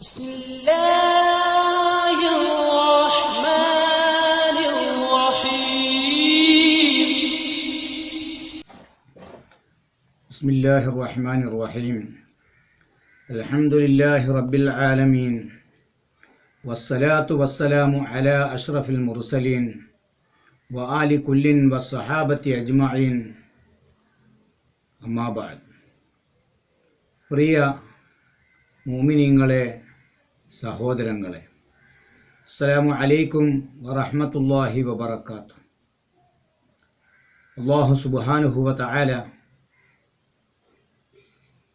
بسم الله الرحمن الرحيم بسم الله الرحمن الرحيم الحمد لله رب العالمين والصلاة والسلام على أشرف المرسلين وآل كل والصحابة أجمعين أما بعد പ്രിയ മുഅ്മിനീങ്ങളെ സഹോദരങ്ങളെ, അസ്സലാമു അലൈക്കും വറഹ്മത്തുള്ളാഹി വബറകാതുഹു. അല്ലാഹു സുബ്ഹാനഹു വ തആല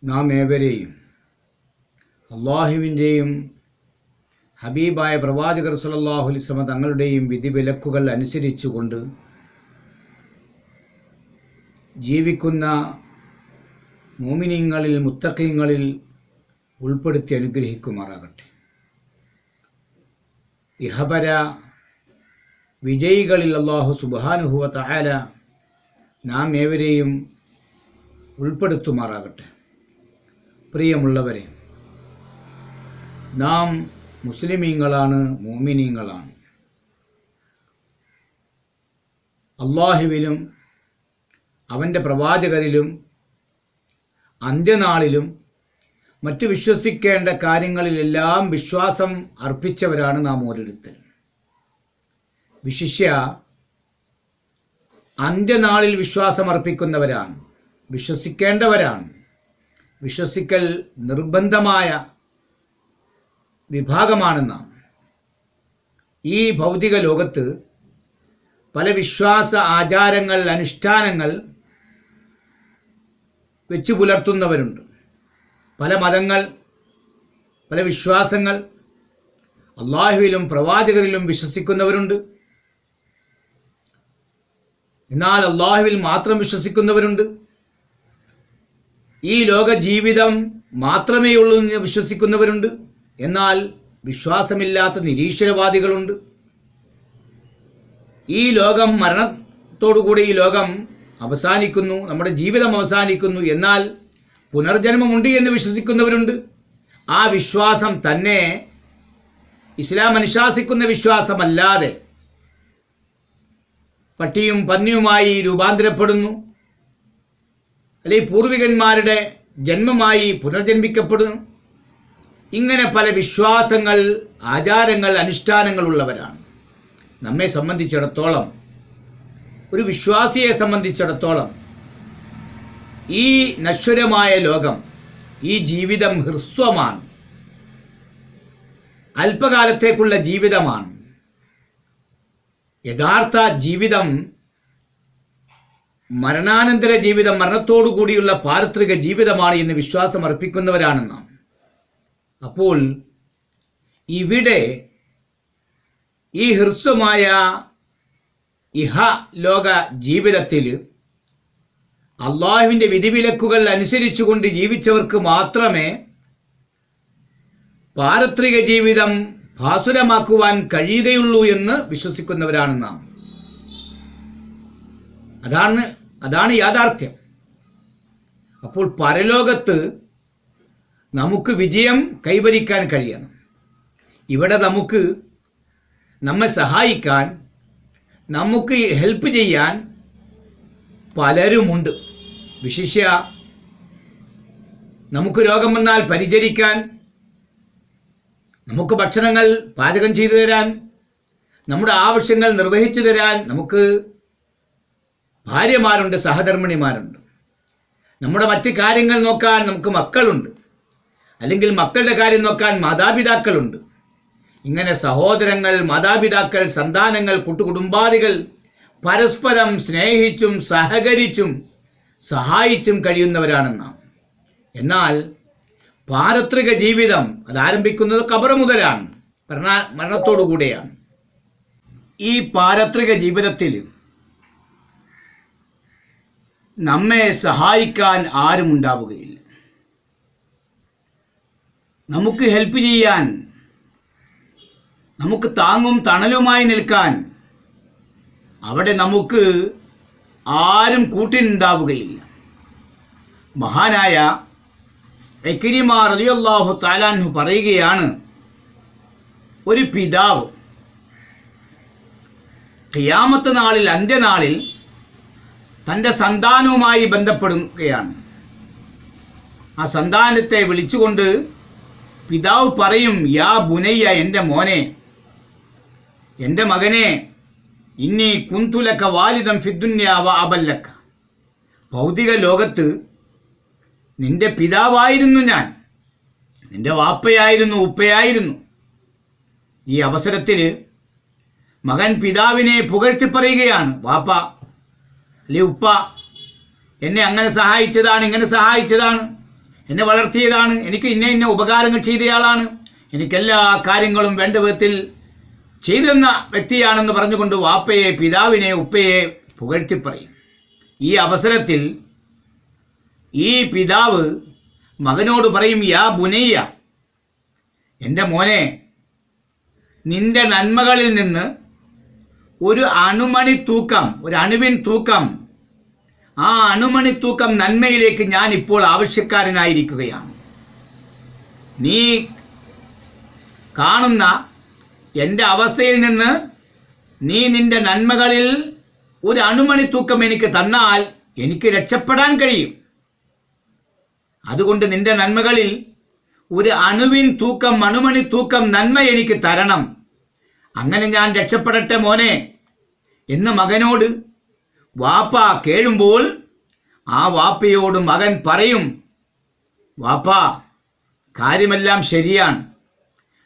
നാം ഏവരെയും അല്ലാഹുവിൻ്റെയും ഹബീബായ പ്രവാചകർ സ്വല്ലല്ലാഹു അലൈഹി വസല്ലം തങ്ങളുടെയും വിധിവിലക്കുകൾ അനുസരിച്ചുകൊണ്ട് ജീവിക്കുന്ന മുഅ്മിനീങ്ങളിൽ മുത്തഖീങ്ങളിൽ ഉൾപ്പെടുത്തി അനുഗ്രഹിക്കുമാറാകട്ടെ. ഇഹപര വിജയികളിൽ അല്ലാഹു സുബ്ഹാനഹു വ തആല നാം ഏവരെയും ഉൾപ്പെടുത്തുമാറാകട്ടെ. പ്രിയമുള്ളവരെ, നാം മുസ്ലിമീങ്ങളാണ്, മുഅ്മിനീങ്ങളാണ്. അല്ലാഹുവിലും അവൻ്റെ പ്രവാചകരിലും അന്ത്യനാളിലും മറ്റു വിശ്വസിക്കേണ്ട കാര്യങ്ങളിലെല്ലാം വിശ്വാസം അർപ്പിച്ചവരാണ് നാം ഓരോരുത്തരും. വിശിഷ്യ അന്ത്യനാളിൽ വിശ്വാസമർപ്പിക്കുന്നവരാണ്, വിശ്വസിക്കേണ്ടവരാണ്. വിശ്വസിക്കൽ നിർബന്ധമായ വിഭാഗമാണ് നാം. ഈ ഭൗതിക ലോകത്ത് പല വിശ്വാസ ആചാരങ്ങൾ, അനുഷ്ഠാനങ്ങൾ വെച്ചു പുലർത്തുന്നവരുണ്ട്. പല മതങ്ങൾ, പല വിശ്വാസങ്ങൾ, അള്ളാഹുവിലും പ്രവാചകരിലും വിശ്വസിക്കുന്നവരുണ്ട്. എന്നാൽ അള്ളാഹുവിൽ മാത്രം വിശ്വസിക്കുന്നവരുണ്ട്. ഈ ലോക ജീവിതം മാത്രമേ ഉള്ളൂ എന്ന് വിശ്വസിക്കുന്നവരുണ്ട്. എന്നാൽ വിശ്വാസമില്ലാത്ത നിരീശ്വരവാദികളുണ്ട്. ഈ ലോകം മരണത്തോടുകൂടി ഈ ലോകം അവസാനിക്കുന്നു, നമ്മുടെ ജീവിതം അവസാനിക്കുന്നു, എന്നാൽ പുനർജന്മമുണ്ട് എന്ന് വിശ്വസിക്കുന്നവരുണ്ട്. ആ വിശ്വാസം തന്നെ ഇസ്ലാം അനുശാസിക്കുന്ന വിശ്വാസമല്ലാതെ പട്ടിയും പന്നിയുമായി രൂപാന്തരപ്പെടുന്നു, അല്ലെങ്കിൽ പൂർവികന്മാരുടെ ജന്മമായി പുനർജന്മിക്കപ്പെടുന്നു. ഇങ്ങനെ പല വിശ്വാസങ്ങൾ, ആചാരങ്ങൾ, അനുഷ്ഠാനങ്ങൾ ഉള്ളവരാണ്. നമ്മെ സംബന്ധിച്ചിടത്തോളം, ഒരു വിശ്വാസിയെ സംബന്ധിച്ചിടത്തോളം, ഈ നശ്വരമായ ലോകം, ഈ ജീവിതം ഹ്രസ്വമാണ്, അല്പകാലത്തേക്കുള്ള ജീവിതമാണ്. യഥാർത്ഥ ജീവിതം മരണാനന്തര ജീവിതം, മരണത്തോടു കൂടിയുള്ള പാരത്രിക ജീവിതമാണ് എന്ന് വിശ്വാസം അർപ്പിക്കുന്നവരാണ് നാം. അപ്പോൾ ഇവിടെ ഈ ഹ്രസ്വമായ ഇഹ ലോക ജീവിതത്തിൽ അള്ളാഹുവിൻ്റെ വിധിവിലക്കുകൾ അനുസരിച്ചുകൊണ്ട് ജീവിച്ചവർക്ക് മാത്രമേ പാരത്രിക ജീവിതം ഭാസുരമാക്കുവാൻ കഴിയുകയുള്ളൂ എന്ന് വിശ്വസിക്കുന്നവരാണ് നാം. അതാണ് യാഥാർത്ഥ്യം. അപ്പോൾ പരലോകത്ത് നമുക്ക് വിജയം കൈവരിക്കാൻ കഴിയണം. ഇവിടെ നമ്മെ സഹായിക്കാൻ, നമുക്ക് ഹെൽപ്പ് ചെയ്യാൻ പലരുമുണ്ട്. വിശിഷ്യ നമുക്ക് രോഗം വന്നാൽ പരിചരിക്കാൻ, നമുക്ക് ഭക്ഷണങ്ങൾ പാചകം ചെയ്തു തരാൻ, നമ്മുടെ ആവശ്യങ്ങൾ നിർവഹിച്ചു തരാൻ നമുക്ക് ഭാര്യമാരുണ്ട്, സഹധർമ്മിണിമാരുണ്ട്. നമ്മുടെ മറ്റ് കാര്യങ്ങൾ നോക്കാൻ നമുക്ക് മക്കളുണ്ട്, അല്ലെങ്കിൽ മക്കളുടെ കാര്യം നോക്കാൻ മാതാപിതാക്കളുണ്ട്. ഇങ്ങനെ സഹോദരങ്ങൾ, മാതാപിതാക്കൾ, സന്താനങ്ങൾ, കുടുംബാദികൾ പരസ്പരം സ്നേഹിച്ചും സഹകരിച്ചും സഹായിച്ചും കഴിയുന്നവരാണ് നാം. എന്നാൽ പാരത്രിക ജീവിതം അതാരംഭിക്കുന്നത് ഖബർ മുതലാണ്, മരണത്തോടുകൂടെയാണ്. ഈ പാരത്രിക ജീവിതത്തിൽ നമ്മെ സഹായിക്കാൻ ആരും ഉണ്ടാവുകയില്ല. നമുക്ക് ഹെൽപ്പ് ചെയ്യാൻ, നമുക്ക് താങ്ങും തണലുമായി നിൽക്കാൻ അവിടെ നമുക്ക് ആരും കൂട്ടിനുണ്ടാവുകയില്ല. മഹാനായ ഇക്രിമ റളിയല്ലാഹു തആല അൻഹു പറയുകയാണ്, ഒരു പിതാവ് ഖിയാമത്ത് നാളിൽ, അന്ത്യനാളിൽ തൻ്റെ സന്താനവുമായി ബന്ധപ്പെടുകയാണ്. ആ സന്താനത്തെ വിളിച്ചുകൊണ്ട് പിതാവ് പറയും, യാ ബുനയ്യ, എൻ്റെ മോനെ, എൻ്റെ മകനെ, ഇന്നി കുന്തുലക വാലിദം ഫിദ്ദുന്യ വ അബല്ലക, ഭൗതിക ലോകത്ത് നിന്റെ പിതാവായിരുന്നു ഞാൻ, നിന്റെ വാപ്പയായിരുന്നു, ഉപ്പയായിരുന്നു. ഈ അവസരത്തിൽ മകൻ പിതാവിനെ പുകഴ്ത്തി പറയുകയാണ്, വാപ്പ അല്ലെ ഉപ്പ എന്നെ അങ്ങനെ സഹായിച്ചതാണ്, ഇങ്ങനെ സഹായിച്ചതാണ്, എന്നെ വളർത്തിയതാണ്, എനിക്ക് ഇന്ന ഇന്ന ഉപകാരങ്ങൾ ചെയ്തയാളാണ്, എനിക്കെല്ലാ കാര്യങ്ങളും വേണ്ട വിധത്തിൽ ചെയ്തെന്ന വ്യക്തിയാണെന്ന് പറഞ്ഞുകൊണ്ട് വാപ്പയെ, പിതാവിനെ, ഉപ്പയെ പുകഴ്ത്തി പറയും. ഈ അവസരത്തിൽ ഈ പിതാവ് മകനോട് പറയും, യാ ബുനയ്യ, എൻ്റെ മോനെ, നിന്റെ നന്മകളിൽ നിന്ന് ഒരു അണുമണി തൂക്കം, ഒരു അണുവിൻ തൂക്കം, ആ അണുമണി തൂക്കം നന്മയിലേക്ക് ഞാൻ ഇപ്പോൾ ആവശ്യക്കാരനായിരിക്കുകയാണ്. നീ കാണുന്ന എൻ്റെ അവസ്ഥയിൽ നിന്ന് നീ നിന്റെ നന്മകളിൽ ഒരു അണുമണി തൂക്കം എനിക്ക് തന്നാൽ എനിക്ക് രക്ഷപ്പെടാൻ കഴിയും. അതുകൊണ്ട് നിന്റെ നന്മകളിൽ ഒരു അണുവിൻ തൂക്കം, അണുമണി തൂക്കം നന്മ എനിക്ക് തരണം. അങ്ങനെ ഞാൻ രക്ഷപ്പെടട്ടെ മോനെ എന്ന് മകനോട് വാപ്പ കേഴുമ്പോൾ ആ വാപ്പയോട് മകൻ പറയും, വാപ്പ, കാര്യമെല്ലാം ശരിയാണ്,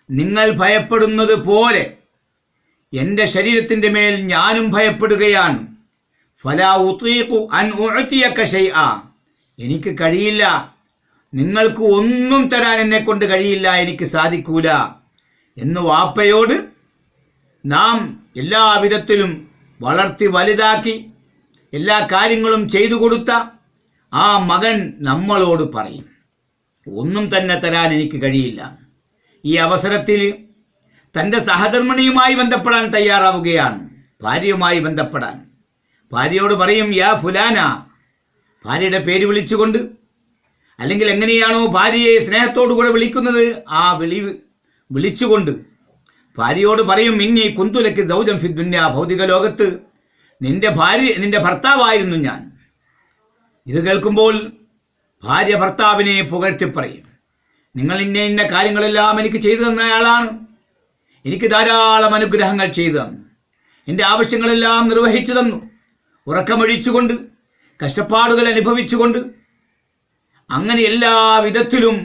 നിങ്ങൾ ഭയപ്പെടുന്നത് പോലെ എൻ്റെ ശരീരത്തിൻ്റെ മേൽ ഞാനും ഭയപ്പെടുകയാണ്. ഫലാ ഉതീഖു അൻ ഉഅതിയക ശൈഅ, എനിക്ക് കഴിയില്ല, നിങ്ങൾക്ക് ഒന്നും തരാൻ എന്നെ കൊണ്ട് കഴിയില്ല, എനിക്ക് സാധിക്കൂല എന്ന് വാപ്പയോട് നാം എല്ലാ വിധത്തിലും വളർത്തി വലുതാക്കി എല്ലാ കാര്യങ്ങളും ചെയ്തു കൊടുത്ത ആ മകൻ നമ്മളോട് പറയും, ഒന്നും തന്നെ തരാൻ എനിക്ക് കഴിയില്ല. ഈ അവസരത്തിൽ തൻ്റെ സഹധർമ്മിണിയുമായി ബന്ധപ്പെടാൻ തയ്യാറാവുകയാണ്, ഭാര്യയുമായി ബന്ധപ്പെടാൻ. ഭാര്യയോട് പറയും, യാ ഫുലാന, ഭാര്യയുടെ പേര് വിളിച്ചുകൊണ്ട്, അല്ലെങ്കിൽ എങ്ങനെയാണോ ഭാര്യയെ സ്നേഹത്തോടു കൂടെ വിളിക്കുന്നത് ആ വിളിച്ചുകൊണ്ട് ഭാര്യയോട് പറയും, ഇന്നി കുന്തുലക്ക് സൗജം ഫിദ്ദുന്യ, ഭൗതിക ലോകത്ത് നിന്റെ ഭർത്താവായിരുന്നു ഞാൻ. ഇത് കേൾക്കുമ്പോൾ ഭാര്യ ഭർത്താവിനെ പുകഴ്ത്തി പറയും, നിങ്ങൾ ഇന്ന ഇന്ന കാര്യങ്ങളെല്ലാം എനിക്ക് ചെയ്തു തന്നയാളാണ്, എനിക്ക് ധാരാളം അനുഗ്രഹങ്ങൾ ചെയ്തു തന്നു, എൻ്റെ ആവശ്യങ്ങളെല്ലാം നിർവഹിച്ചു തന്നു, ഉറക്കമൊഴിച്ചുകൊണ്ട്, കഷ്ടപ്പാടുകൾ അനുഭവിച്ചുകൊണ്ട്, അങ്ങനെ എല്ലാ വിധത്തിലും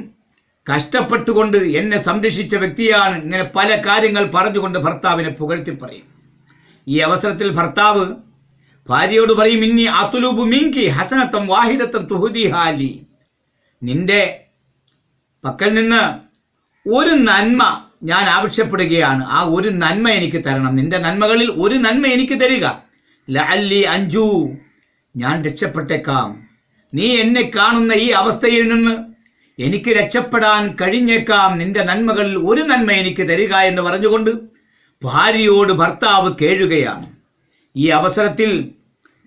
കഷ്ടപ്പെട്ടുകൊണ്ട് എന്നെ സംരക്ഷിച്ച വ്യക്തിയാണ്. ഇങ്ങനെ പല കാര്യങ്ങൾ പറഞ്ഞുകൊണ്ട് ഭർത്താവിനെ പുകഴ്ത്തി പറയും. ഈ അവസരത്തിൽ ഭർത്താവ് ഭാര്യയോട് പറയും, ഇന്നി അത്ലുബു മിൻകി ഹസനത്തം വാഹിദത്തം തുഹ്ദിഹാലി, നിന്റെ പക്കൽ നിന്ന് ഒരു നന്മ ഞാൻ ആവശ്യപ്പെടുകയാണ്, ആ ഒരു നന്മ എനിക്ക് തരണം, നിന്റെ നന്മകളിൽ ഒരു നന്മ എനിക്ക് തരിക. ലഅല്ലി അൻജു, ഞാൻ രക്ഷപ്പെട്ടേക്കാം, നീ എന്നെ കാണുന്ന ഈ അവസ്ഥയിൽ നിന്ന് എനിക്ക് രക്ഷപ്പെടാൻ കഴിഞ്ഞേക്കാം, നിന്റെ നന്മകളിൽ ഒരു നന്മ എനിക്ക് തരിക എന്ന് പറഞ്ഞുകൊണ്ട് ഭാര്യയോട് ഭർത്താവ് കേഴുകയാണ്. ഈ അവസരത്തിൽ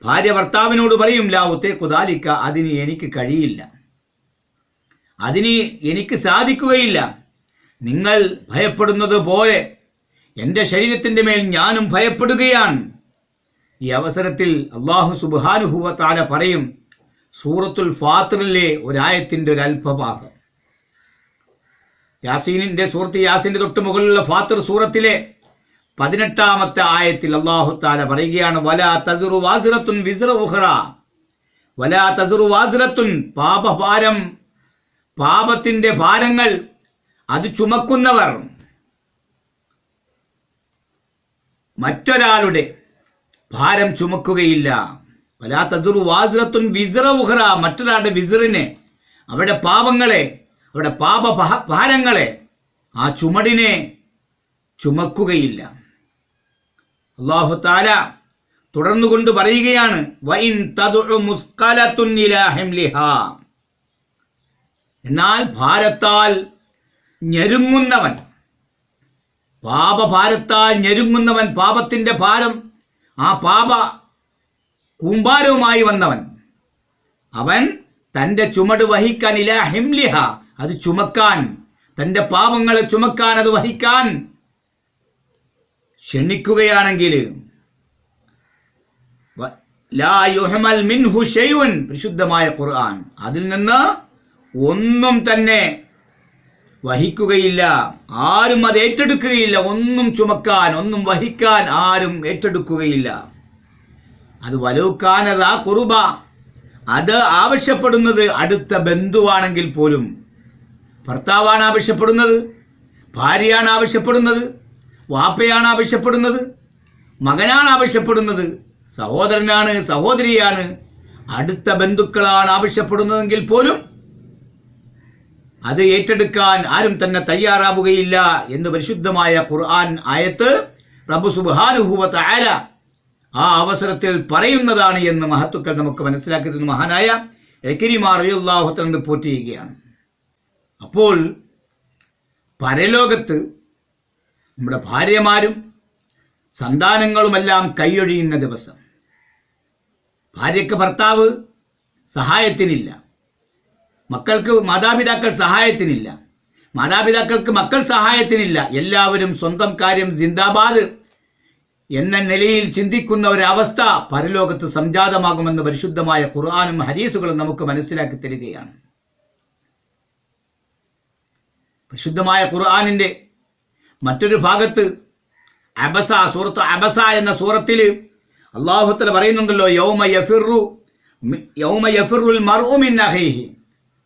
ഭാര്യ ഭർത്താവിനോട് പറയും, ലാ ഉതീഖു ദാലിക, അതിന് എനിക്ക് കഴിയില്ല, അതിന് എനിക്ക് സാധിക്കുകയില്ല, നിങ്ങൾ ഭയപ്പെടുന്നത് പോലെ എൻ്റെ ശരീരത്തിൻ്റെ മേൽ ഞാനും ഭയപ്പെടുകയാണ്. ഈ അവസരത്തിൽ അല്ലാഹു സുബ്ഹാനഹു വ തആല പറയും, സൂറത്തുൽ ഫാത്തിറിലെ ഒരായത്തിൻ്റെ ഒരു അല്പഭാഗം, സൂറത്ത് യാസീൻ്റെ തൊട്ട് മുകളിലുള്ള ഫാത്തിർ സൂറത്തിലെ 18-ാമത്തെ ആയത്തിൽ അല്ലാഹു തആല പറയുകയാണ്, വലാ തസ്റു വാസിറത്തുൻ വിസ്റ ഉഖറ, വലാ തസ്റു വാസിറത്തുൻ, പാപഭാരം, പാപത്തിൻ്റെ ഭാരങ്ങൾ അത് ചുമക്കുന്നവർ മറ്റൊരാളുടെ ഭാരം ചുമക്കുകയില്ല. വലാ തസ്റു വാസിറത്തുൻ വിസ്റ ഉഖറ, മറ്റൊരാളുടെ വിസ്റിനെ, അവരുടെ പാപങ്ങളെ, അവരുടെ പാപഭാരങ്ങളെ, ആ ചുമടിനെ ചുമക്കുകയില്ല. അല്ലാഹു തആല തുടർന്നുകൊണ്ട് പറയുകയാണ്, വഇൻ തദ്ഉ മുസ്ഖലത്തുൻ ഇലാ ഹിംലിഹാ, എന്നാൽ ഭാരത്താൽ ഞെരുങ്ങുന്നവൻ, പാപഭാരത്താൽ ഞെരുങ്ങുന്നവൻ, പാപത്തിൻ്റെ ഭാരം, ആ പാപ കൂമ്പാരവുമായി വന്നവൻ, അവൻ തൻ്റെ ചുമട് വഹിക്കാൻ ഇലാ ഹിംലിഹ, അത് ചുമക്കാൻ, തൻ്റെ പാപങ്ങളെ ചുമക്കാൻ, അത് വഹിക്കാൻ ക്ഷണിക്കുകയാണെങ്കിൽ ലാ യുഹ്മൽ മിൻഹു ഷൈഉൻ, പരിശുദ്ധമായ ഖുർആൻ, അതിൽ നിന്ന് ഒന്നും തന്നെ വഹിക്കുകയില്ല, ആരും അത് ഏറ്റെടുക്കുകയില്ല. ഒന്നും ചുമക്കാൻ, ഒന്നും വഹിക്കാൻ ആരും ഏറ്റെടുക്കുകയില്ല. അത് വലൗകാനദാ ഖുർബ, അത് ആവശ്യപ്പെടുന്നത് അടുത്ത ബന്ധുവാണെങ്കിൽ പോലും. ഭർത്താവാണ് ആവശ്യപ്പെടുന്നത്, ഭാര്യയാണ് ആവശ്യപ്പെടുന്നത്, വാപ്പയാണ് ആവശ്യപ്പെടുന്നത്, മകനാണ് ആവശ്യപ്പെടുന്നത്, സഹോദരനാണ്, സഹോദരിയാണ്, അടുത്ത ബന്ധുക്കളാണ് ആവശ്യപ്പെടുന്നതെങ്കിൽ പോലും അത് ഏറ്റെടുക്കാൻ ആരും തന്നെ തയ്യാറാവുകയില്ല എന്ന് പരിശുദ്ധമായ ഖുർആൻ ആയത്ത് റബ്ബ് സുബ്ഹാനഹു വ തആല ആ അവസരത്തിൽ പറയുന്നതാണ് എന്ന് മഹത്തുക്കൾ നമുക്ക് മനസ്സിലാക്കി തന്ന മഹാനായ ഇക്രിമ റളിയല്ലാഹു തആല റിപ്പോർട്ട് ചെയ്യുകയാണ്. അപ്പോൾ പരലോകത്ത് നമ്മുടെ ഭാര്യമാരും സന്താനങ്ങളുമെല്ലാം കൈയൊഴിയുന്ന ദിവസം, ഭാര്യയ്ക്ക് ഭർത്താവ് സഹായത്തിനില്ല, മക്കൾക്ക് മാതാപിതാക്കൾ സഹായത്തിനില്ല, മാതാപിതാക്കൾക്ക് മക്കൾ സഹായത്തിനില്ല, എല്ലാവരും സ്വന്തം കാര്യം സിന്ദാബാദ് എന്ന നിലയിൽ ചിന്തിക്കുന്ന ഒരവസ്ഥ പരലോകത്ത് സംജാതമാകുമെന്ന് പരിശുദ്ധമായ ഖുർആനും ഹദീസുകളും നമുക്ക് മനസ്സിലാക്കി തരികയാണ്. പരിശുദ്ധമായ ഖുർആനിൻ്റെ മറ്റൊരു ഭാഗത്ത് അബസ, സൂറത്ത് അബസ എന്ന സൂറത്തിൽ അല്ലാഹു തആല പറയുന്നുണ്ടല്ലോ, യൗമ യഫിറുൽ മർഉ മിൻ അഖീഹി,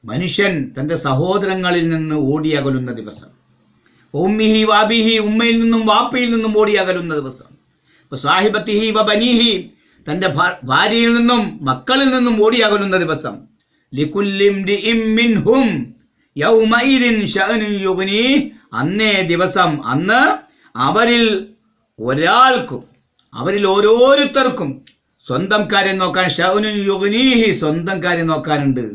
മനുഷ്യൻ തൻ്റെ സഹോദരങ്ങളിൽ നിന്ന് ഓടിയകലുന്ന ദിവസം. ഉമ്മിഹി വാബിഹി, ഉമ്മയിൽ നിന്നും വാപ്പയിൽ നിന്നും ഓടിയകലുന്ന ദിവസം. സാഹിബത്തിഹി വബനീഹി, തൻ്റെ ഭാര്യയിൽ നിന്നും മക്കളിൽ നിന്നും ഓടിയകലുന്ന ദിവസം. ലികുല്ലി ഇംരിഇം മിൻഹും യൗമഇദിൻ ശഅനു യുഗ്നി, അന്നേ ദിവസം, അന്ന് അവരിൽ ഒരാൾക്കും, അവരിൽ ഓരോരുത്തർക്കും സ്വന്തം കാര്യം നോക്കാൻ, ശഅനു യുഗ്നീഹി, സ്വന്തം കാര്യം നോക്കാനുണ്ട്,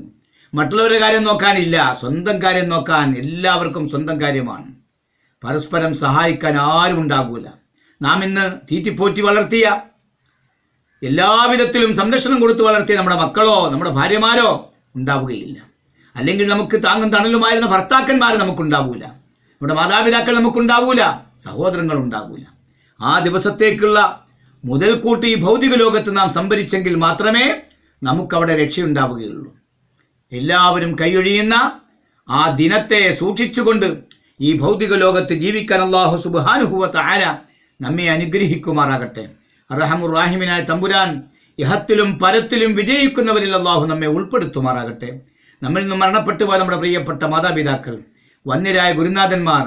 മറ്റുള്ളവരുടെ കാര്യം നോക്കാനില്ല. സ്വന്തം കാര്യം നോക്കാൻ എല്ലാവർക്കും സ്വന്തം കാര്യമാണ്. പരസ്പരം സഹായിക്കാൻ ആരും ഉണ്ടാകൂല. നാം ഇന്ന് തീറ്റിപ്പോറ്റി വളർത്തിയ, എല്ലാവിധത്തിലും സംരക്ഷണം കൊടുത്ത് വളർത്തിയ നമ്മുടെ മക്കളോ നമ്മുടെ ഭാര്യമാരോ ഉണ്ടാവുകയില്ല. അല്ലെങ്കിൽ നമുക്ക് താങ്ങും തണലുമായിരുന്ന ഭർത്താക്കന്മാർ നമുക്കുണ്ടാവൂല, നമ്മുടെ മാതാപിതാക്കൾ നമുക്കുണ്ടാവൂല, സഹോദരങ്ങൾ ഉണ്ടാവൂല. ആ ദിവസത്തേക്കുള്ള മുതൽക്കൂട്ട് ഈ ഭൗതിക ലോകത്ത് നാം സംഭരിച്ചെങ്കിൽ മാത്രമേ നമുക്കവിടെ രക്ഷയുണ്ടാവുകയുള്ളൂ. എല്ലാവരും കൈയൊഴിയുന്ന ആ ദിനത്തെ സൂക്ഷിച്ചുകൊണ്ട് ഈ ഭൗതിക ലോകത്ത് ജീവിക്കാൻ അല്ലാഹു സുബ്ഹാനഹു വ തആല നമ്മെ അനുഗ്രഹിക്കുമാറാകട്ടെ. അർഹമുർ റഹീമിനായ തമ്പുരാൻ ഇഹത്തിലും പരത്തിലും വിജയിക്കുന്നവരിൽ അല്ലാഹു നമ്മെ ഉൾപ്പെടുത്തുമാറാകട്ടെ. നമ്മിൽ നിന്ന് മരണപ്പെട്ടു പോയ നമ്മുടെ പ്രിയപ്പെട്ട മാതാപിതാക്കൾ, വന്യരായ ഗുരുനാഥന്മാർ,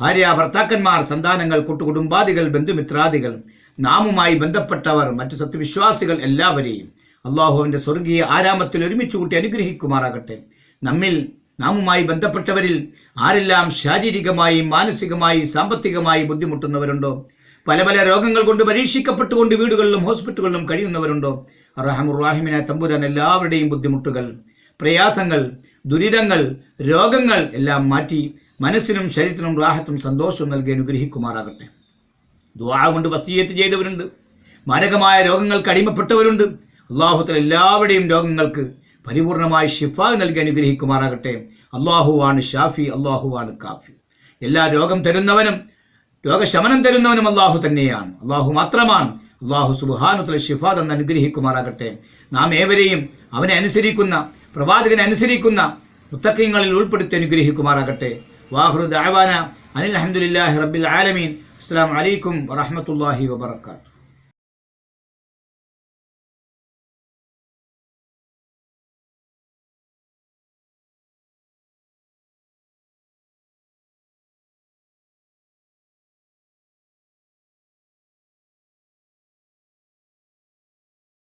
ഭാര്യ ഭർത്താക്കന്മാർ, സന്താനങ്ങൾ, കൂട്ടുകുടുംബാദികൾ, ബന്ധുമിത്രാദികൾ, നാമുമായി ബന്ധപ്പെട്ടവർ, മറ്റു സത്യവിശ്വാസികൾ എല്ലാവരെയും അള്ളാഹുവിൻ്റെ സ്വർഗീയ ആരാമത്തിൽ ഒരുമിച്ച് കൂട്ടി അനുഗ്രഹിക്കുമാറാകട്ടെ. നാമുമായി ബന്ധപ്പെട്ടവരിൽ ആരെല്ലാം ശാരീരികമായി, മാനസികമായി, സാമ്പത്തികമായി ബുദ്ധിമുട്ടുന്നവരുണ്ടോ, പല പല രോഗങ്ങൾ കൊണ്ട് പരീക്ഷിക്കപ്പെട്ടുകൊണ്ട് വീടുകളിലും ഹോസ്പിറ്റലുകളിലും കഴിയുന്നവരുണ്ടോ, അർഹമുർ റഹീമിനായ തമ്പുരാൻ എല്ലാവരുടെയും ബുദ്ധിമുട്ടുകൾ, പ്രയാസങ്ങൾ, ദുരിതങ്ങൾ, രോഗങ്ങൾ എല്ലാം മാറ്റി മനസ്സിനും ശരീരത്തിനും റാഹത്തും സന്തോഷവും നൽകി അനുഗ്രഹിക്കുമാറാകട്ടെ. ദുആ കൊണ്ട് വസിയത്ത് ചെയ്തവരുണ്ട്, മാരകമായ രോഗങ്ങൾക്ക് അടിമപ്പെട്ടവരുണ്ട്. അല്ലാഹു തആല എല്ലാവരുടെയും രോഗങ്ങൾക്ക് പരിപൂർണമായി ശിഫാ നൽകി അനുഗ്രഹിക്കുമാറാകട്ടെ. അല്ലാഹുവാണ് ഷാഫി, അല്ലാഹുവാണ് കാഫി. എല്ലാ രോഗം തരുന്നവനും രോഗശമനം തരുന്നവനും അല്ലാഹു തന്നെയാണ്, അല്ലാഹു മാത്രമാണ്. അല്ലാഹു സുബ്ഹാനഹു തആല ശിഫാ തന്ന് അനുഗ്രഹിക്കുമാറാകട്ടെ. നാം ഏവരെയും അവനെ അനുസരിക്കുന്ന, പ്രവാചകനെ അനുസരിക്കുന്ന മുത്തഖീങ്ങളിൽ ഉൾപ്പെടുത്തി അനുഗ്രഹിക്കുമാറാകട്ടെ. വാഖിറു ദഅവാന അനിൽ ഹംദുലില്ലാഹി റബ്ബിൽ ആലമീൻ. അസ്സലാമു അലൈക്കും വറഹ്മത്തുള്ളാഹി വബറകാതുഹു.